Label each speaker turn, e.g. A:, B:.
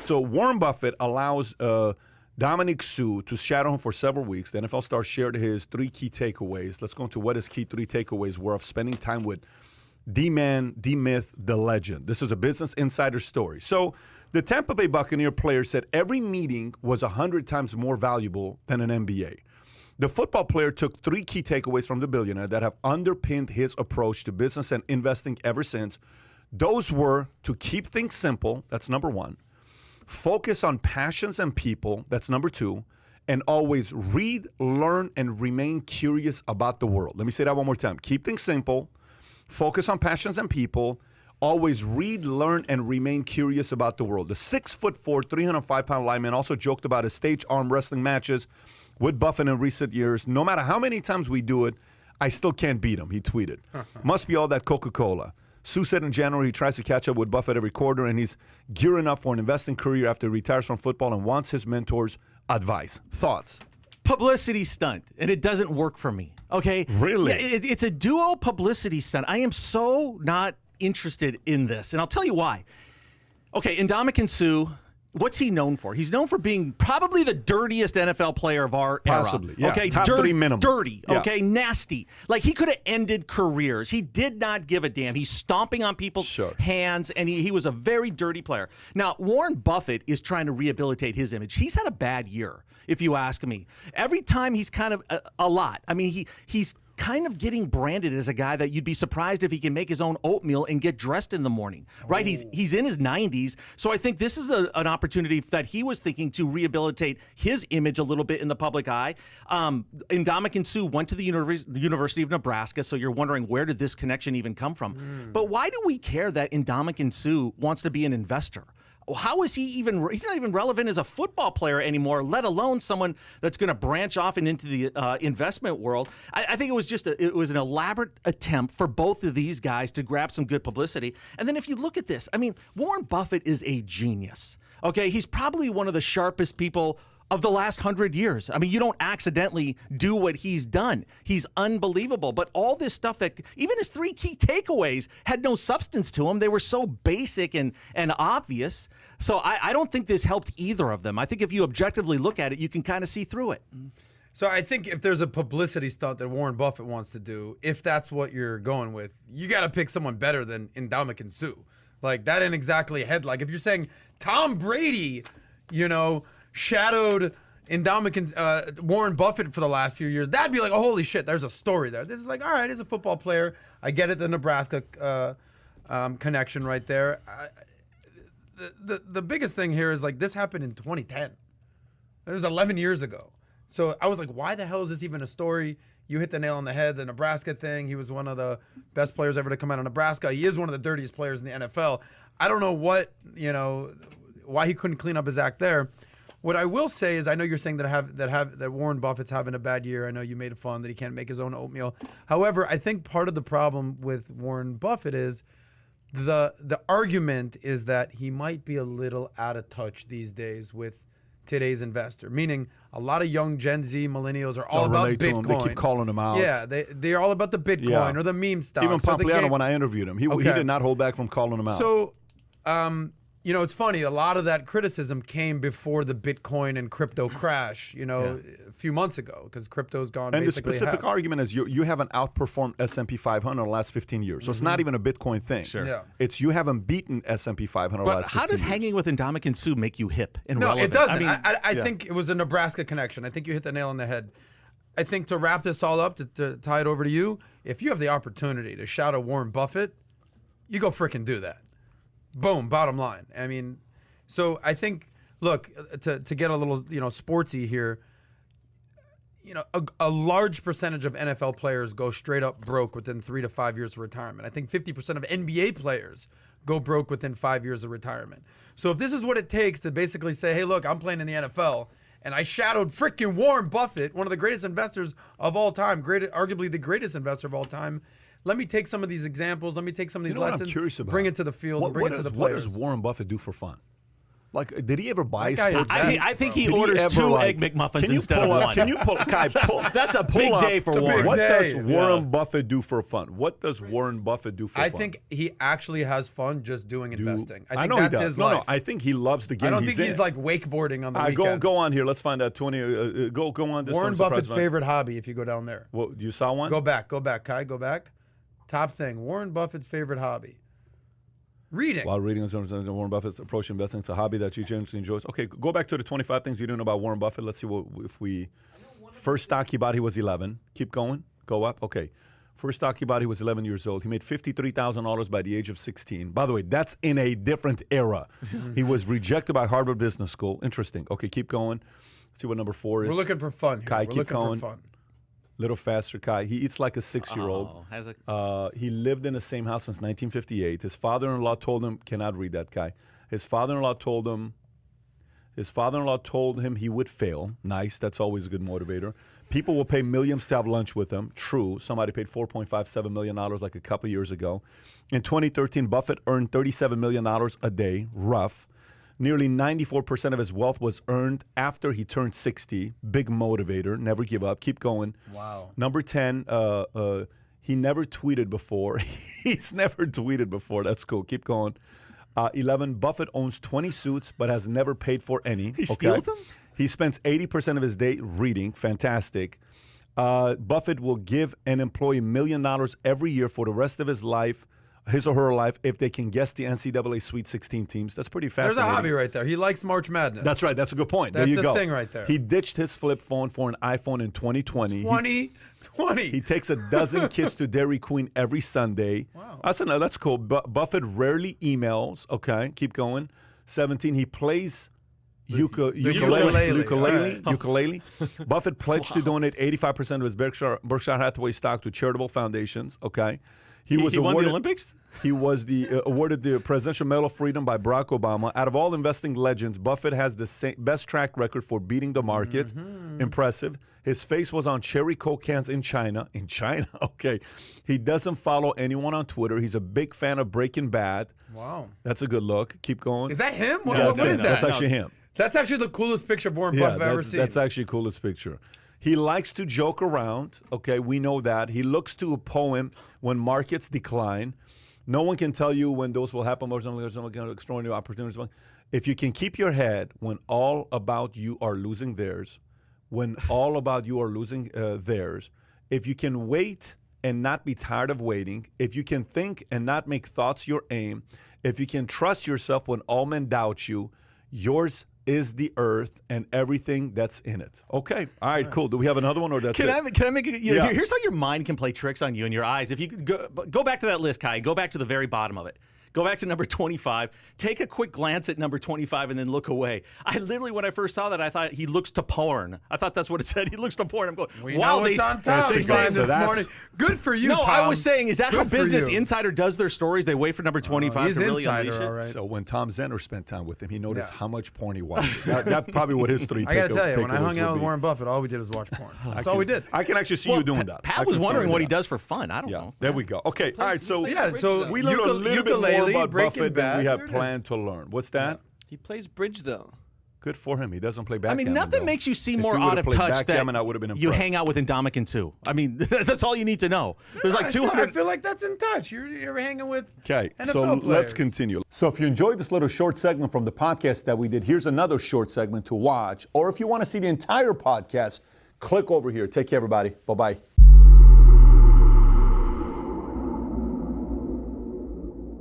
A: So Warren Buffett allows Dominic Sue to shadow him for several weeks. The NFL star shared his 3 key takeaways. Let's go into what his key 3 takeaways were of spending time with D-Man, D-Myth, the legend. This is a Business Insider story. So the Tampa Bay Buccaneer player said every meeting was 100 times more valuable than an MBA. The football player took 3 key takeaways from the billionaire that have underpinned his approach to business and investing ever since. Those were to keep things simple, that's number 1. Focus on passions and people, that's number 2. And always read, learn, and remain curious about the world. Let me say that one more time. Keep things simple. Focus on passions and people. Always read, learn, and remain curious about the world. The 6'4", 305-pound lineman also joked about his stage arm wrestling matches with Buffett in recent years. No matter how many times we do it, I still can't beat him, he tweeted. Must be all that Coca-Cola. Sue said in January he tries to catch up with Buffett every quarter, and he's gearing up for an investing career after he retires from football and wants his mentor's advice. Thoughts?
B: Publicity stunt, and it doesn't work for me. Okay?
A: Really?
B: Yeah, it's a duo publicity stunt. I am so not interested in this, and I'll tell you why. Okay, Ndamukong Suh, what's he known for? He's known for being probably the dirtiest NFL player of our era.
A: Possibly, yeah.
B: Okay,
A: Top 3 minimum.
B: Dirty,
A: Yeah.
B: okay, nasty. Like, he could have ended careers. He did not give a damn. He's stomping on people's hands, and he was a very dirty player. Now, Warren Buffett is trying to rehabilitate his image. He's had a bad year, if you ask me. Every time he's kind of a lot. I mean, he's kind of getting branded as a guy that you'd be surprised if he can make his own oatmeal and get dressed in the morning, right? He's in his 90s, so I think this is an opportunity that he was thinking to rehabilitate his image a little bit in the public eye. Ndamukong Suh went to the University of Nebraska, so you're wondering, where did this connection even come from? But why do we care that Ndamukong Suh wants to be an investor? How is he even? He's not even relevant as a football player anymore, let alone someone that's going to branch off and into the investment world. I think it was it was an elaborate attempt for both of these guys to grab some good publicity. And then if you look at this, I mean, Warren Buffett is a genius. Okay, he's probably one of the sharpest people of the last 100 years. I mean, you don't accidentally do what he's done. He's unbelievable. But all this stuff that, even his 3 key takeaways had no substance to them. They were so basic and obvious. So I don't think this helped either of them. I think if you objectively look at it, you can kind of see through it.
C: So I think if there's a publicity stunt that Warren Buffett wants to do, if that's what you're going with, you got to pick someone better than Ndamukong Suh. Like, that ain't exactly a head. Like, if you're saying Tom Brady, shadowed Warren Buffett for the last few years, that'd be like, oh, holy shit, there's a story there. This is like, all right, he's a football player. I get it, the Nebraska connection right there. The biggest thing here is, like, this happened in 2010. It was 11 years ago. So I was like, why the hell is this even a story? You hit the nail on the head, the Nebraska thing. He was one of the best players ever to come out of Nebraska. He is one of the dirtiest players in the NFL. I don't know why he couldn't clean up his act there. What I will say is, I know you're saying that Warren Buffett's having a bad year. I know you made fun that he can't make his own oatmeal. However, I think part of the problem with Warren Buffett is the argument is that he might be a little out of touch these days with today's investor. Meaning, a lot of young Gen Z millennials are all about Bitcoin.
A: They keep calling him out.
C: Yeah, they're all about the Bitcoin or the meme stocks.
A: Even Pompliano, when I interviewed him, he did not hold back from calling him out.
C: So, it's funny. A lot of that criticism came before the Bitcoin and crypto crash, a few months ago, because crypto's gone
A: and
C: basically
A: the specific argument is you haven't outperformed S&P 500 in the last 15 years. So it's not even a Bitcoin thing.
B: Sure.
C: Yeah.
A: It's you haven't beaten S&P 500 in the last 15 years.
B: How does hanging with Ndamukong Suh make you hip and
C: No,
B: relevant?
C: it doesn't. I think it was a Nebraska connection. I think you hit the nail on the head. I think to wrap this all up, to tie it over to you, if you have the opportunity to shout at Warren Buffett, you go frickin' do that. Boom, bottom line. I mean, so I think, look, to get a little, sportsy here, a large percentage of NFL players go straight up broke within 3 to 5 years of retirement. I think 50% of NBA players go broke within 5 years of retirement. So if this is what it takes to basically say, hey, look, I'm playing in the NFL, and I shadowed freaking Warren Buffett, one of the greatest investors of all time, arguably the greatest investor of all time. Let me take some of these examples. Let me take some of these lessons,
A: what I'm curious about?
C: bring it to the field, bring it to the players.
A: What does Warren Buffett do for fun? Like, did he ever buy
C: That guy
A: sports?
C: is
B: I think he
A: Did he
B: orders
A: ever,
B: 2
A: like-
B: Egg McMuffins
A: Can you
B: instead
A: pull
B: of
A: up?
B: one.
A: Can you pull? Kai, pull.
B: That's a
A: pull
B: big
A: up.
B: day for Warren.
A: What does
C: day.
A: Warren Buffett do for fun? What does Warren Buffett do for fun?
C: I think he actually has fun just doing investing. I think
A: know
C: that's
A: he does.
C: his
A: No,
C: life.
A: no, I think he loves the game.
C: I don't
A: he's
C: think he's
A: in.
C: like wakeboarding on the
A: All right,
C: weekends.
A: go on here. Let's find out 20. Go on this.
C: Warren
A: one,
C: Buffett's
A: surprise
C: favorite hobby, if you go down there.
A: Well, you saw one?
C: Go back, Kai, go back. Top thing, Warren Buffett's favorite hobby. Reading.
A: While reading Warren Buffett's approach to investing, it's a hobby that you generally enjoys. Okay, go back to the 25 things you didn't know about Warren Buffett. Let's see if we. First stock he bought, he was 11. Keep going. Go up. Okay. First stock he bought, he was 11 years old. He made $53,000 by the age of 16. By the way, that's in a different era. He was rejected by Harvard Business School. Interesting. Okay, keep going. Let's see what number 4 is.
C: We're looking for fun here.
A: Kai,
C: We're
A: keep
C: looking
A: going.
C: for fun.
A: Little faster, Kai. He eats like a 6-year-old.
B: Oh, has a-
A: He lived in the same house since 1958. His father-in-law told him, cannot read that, Kai. His father-in-law told him he would fail. Nice. That's always a good motivator. People will pay millions to have lunch with him. True. Somebody paid $4.57 million like a couple years ago. In 2013, Buffett earned $37 million a day. Rough. Nearly 94% of his wealth was earned after he turned 60. Big motivator. Never give up. Keep going.
C: Wow.
A: Number 10, he never tweeted before. He's never tweeted before. That's cool. Keep going. 11, Buffett owns 20 suits but has never paid for any.
B: He steals them?
A: He spends 80% of his day reading. Fantastic. Buffett will give an employee $1 million every year for the rest of his life, his or her life, if they can guess the NCAA Sweet 16 teams. That's pretty fascinating.
C: There's a hobby right there. He likes March Madness.
A: That's right. That's a good point.
C: That's
A: there you
C: a
A: go.
C: thing right there.
A: He ditched his flip phone for an iPhone in 2020.
C: 2020.
A: He takes a dozen kids to Dairy Queen every Sunday.
C: Wow.
A: That's cool. Buffett rarely emails. Okay, keep going. 17, he plays ukulele. Buffett pledged to donate 85% of his Berkshire Hathaway stock to charitable foundations. Okay.
B: He won the Olympics?
A: He was awarded the Presidential Medal of Freedom by Barack Obama. Out of all investing legends, Buffett has the best track record for beating the market.
C: Mm-hmm.
A: Impressive. His face was on cherry Coke cans in China. In China, okay. He doesn't follow anyone on Twitter. He's a big fan of Breaking Bad.
C: Wow.
A: That's a good look. Keep going.
C: Is that him? What
A: That's
C: is
A: him.
C: that?
A: That's actually him.
C: That's actually the coolest picture of Warren Buffett I've ever seen.
A: That's actually the coolest picture. He likes to joke around. Okay, we know that. He looks to a poem when markets decline. No one can tell you when those will happen or something. There's some kind of extraordinary opportunities. If you can keep your head when all about you are losing theirs, if you can wait and not be tired of waiting, if you can think and not make thoughts your aim, if you can trust yourself when all men doubt you, yours is the earth and everything that's in it. Okay. All right, cool. Do we have another one or that's it?
B: Can I make it?
A: Yeah.
B: Here's how your mind can play tricks on you and your eyes. If you could go back to that list, Kai, go back to the very bottom of it. Go back to number 25. Take a quick glance at number 25 and then look away. I literally, when I first saw that, I thought he looks to porn. I thought that's what it said. He looks to porn. I'm going,
C: We know it's on top
B: they
C: line
B: say-
C: this morning. Good for you,
B: No,
C: Tom.
B: I was saying, is that how
C: Good for
B: Business
C: you.
B: Insider does their stories? They wait for number 25
C: He's
B: to really
C: insider,
B: unleash it?
C: all right.
A: So when Tom Zenner spent time with him, he noticed
C: Yeah.
A: how much porn he watched. That's probably what his three
C: I got to tell you, when I
A: takeaways
C: hung out
A: would
C: with
A: be.
C: Warren Buffett, all we did was watch porn. That's all we did.
A: I can actually see
B: Well,
A: you doing that. I
B: Pat was
A: can see
B: wondering
A: you
B: what
A: doing
B: he
A: that.
B: does for fun. I don't
A: Yeah,
B: know.
A: there we go. Okay, all right. So
C: Yeah, so
A: we learned a little bit more
C: ukulele,
A: about
C: Breaking
A: Buffett than we
C: Bad,
A: had
C: there it is.
A: planned to learn. What's that?
D: He plays bridge, though.
A: Good for him. He doesn't play
B: I
A: backgammon.
B: mean, nothing
A: though.
B: makes you seem
A: If
B: more
A: he
B: out
A: would've
B: of
A: played
B: touch
A: backgammon,
B: that
A: I would have been
B: you
A: impressed.
B: hang out with Indomitian Sue. I mean, that's all you need to know. There's like
C: I
B: 200.
C: feel like that's in touch. You're hanging with
A: Okay,
C: NFL
A: so let's
C: players.
A: continue. So if you enjoyed this little short segment from the podcast that we did, here's another short segment to watch. Or if you want to see the entire podcast, click over here. Take care, everybody. Bye-bye.